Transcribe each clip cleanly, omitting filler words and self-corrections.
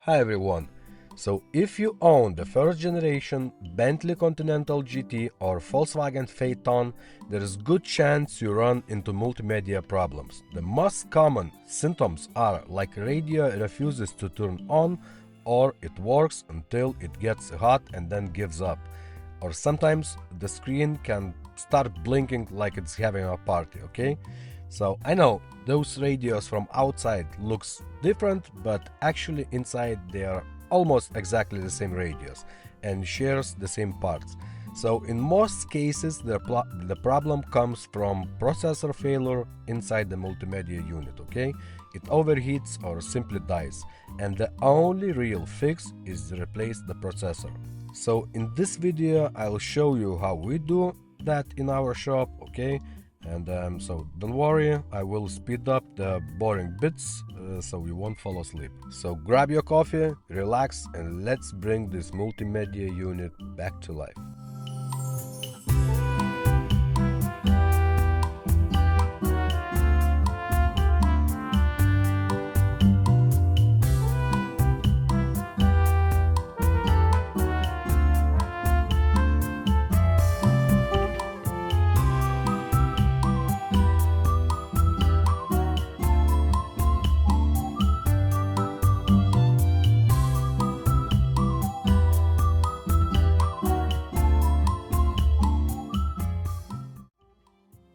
Hi everyone. So if you own the first generation Bentley Continental GT or Volkswagen Phaeton, there is good chance you run into multimedia problems. The most common symptoms are like radio refuses to turn on, or it works until it gets hot and then gives up. Or sometimes the screen can start blinking like it's having a party, okay? So I know those radios from outside looks different, but actually inside they are almost exactly the same radios and shares the same parts. So in most cases the problem comes from processor failure inside the multimedia unit, okay? It overheats or simply dies, and the only real fix is to replace the processor. So in this video I'll show you how we do that in our shop, okay? And so don't worry, I will speed up the boring bits so you won't fall asleep. So grab your coffee, relax, and let's bring this multimedia unit back to life.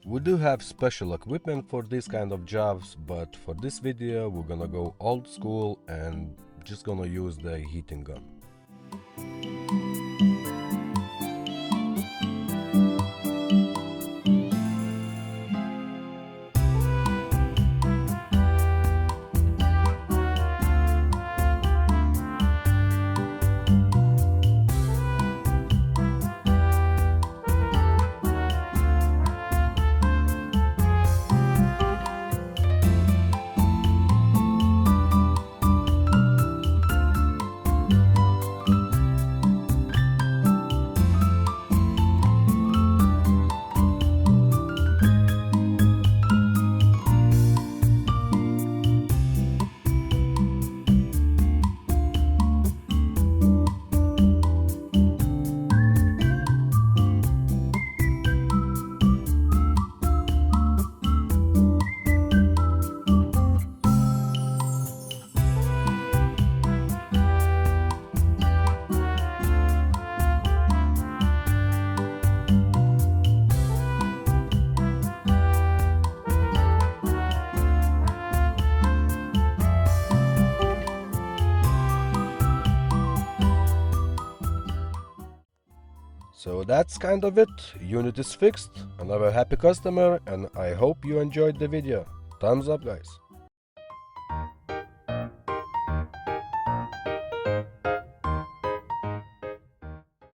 We do have special equipment for this kind of jobs, but for this video we're gonna go old school and just gonna use the heating gun. So that's kind of it. Unit is fixed. Another happy customer, and I hope you enjoyed the video. Thumbs up, guys.